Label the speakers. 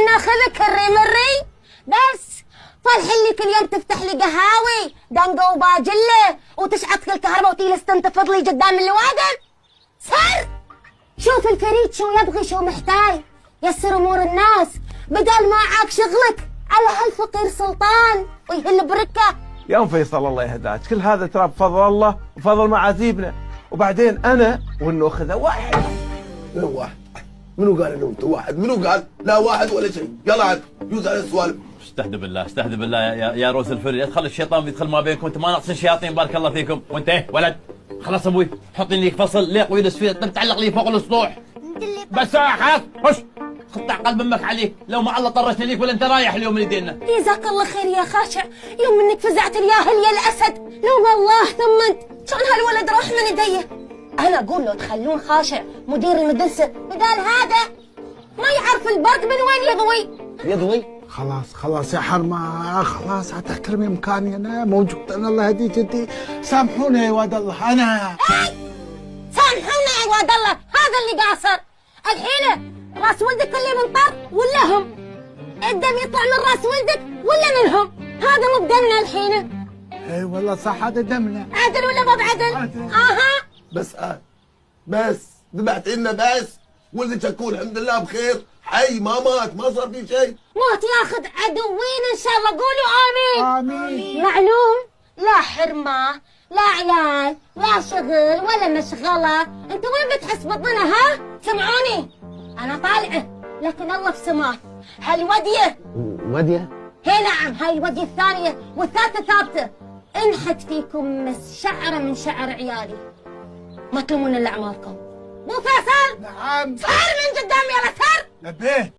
Speaker 1: ناخذك الري بس طلع لي كل يوم تفتح لي قهاوي دنقه وباجله وتشعط الكهرباء وتجلس تنتفض لي قدام اللوادم. سر شوف الفريد شو يبغي شو محتاج، يسر امور الناس بدل ما عاك شغلك على هالفقير سلطان ويهل بركه.
Speaker 2: يا ام فيصل الله يهداك، كل هذا ترى بفضل الله وفضل معاتيبنا، وبعدين انا والنوخذه واحد.
Speaker 3: منو واحد؟ منو قال انه انت واحد؟ منو قال؟ لا واحد ولا شيء. يلا عاد يوز على السوالف.
Speaker 4: استهدوا بالله استهدوا بالله يا روس الفري، ادخل الشيطان بيدخل ما بينكم، انت ما ناقصين شياطين بارك الله فيكم. وانت ايه ولد خلاص ابوي حط لي فصل ليق ويدس فيه تعلق لي فوق الاسطوح بس خلاص خش قطع قلب امك عليك، لو ما الله طرشنا ليك ولا انت رايح اليوم من يدينا.
Speaker 1: جزاك الله خير يا خاشع، يوم انك فزعت الياهل يا الاسد لو والله ثمنت كان هالولد راح من يدي. انا اقول له تخلون خاشع مدير المدرسه بدال هذا ما يعرف البرق من وين يضوي.
Speaker 3: يضوي؟
Speaker 5: خلاص يا حرمه، خلاص تحترمي مكاني، انا موجود، انا الله يهديك انتي. سامحوني يا واد الله انا.
Speaker 1: سامحونا يا عواد الله، هذا اللي قاصر. الحين راس ولدك اللي منطر ولا هم؟ الدم يطلع من راس ولدك ولا منهم؟ هذا مو بدمنا الحين.
Speaker 5: اي والله صح هذا دمنا.
Speaker 1: عدل ولا مو بعدل؟ اها
Speaker 3: بس ذبحت لنا بس. ولدك اكون الحمد لله بخير، حي ما مات، ما صار في شيء.
Speaker 1: موت ياخذ عدوين ان شاء الله، قولوا امين.
Speaker 5: امين.
Speaker 1: معلوم لا حرمه لا عيال لا شغل ولا مشغله، انتوا وين بتحس بطننا ها؟ سمعوني انا طالعه لكن الله في سماه. هالوديه
Speaker 3: وديه؟
Speaker 1: هي نعم، هاي الوديه الثانيه والثالثه ثابته. انحت فيكم مس شعره من شعر عيالي، ما تلومون الا اعمالكم. مو فيصل؟
Speaker 5: نعم.
Speaker 1: صار من قدامي يلا سر.
Speaker 5: لبيه.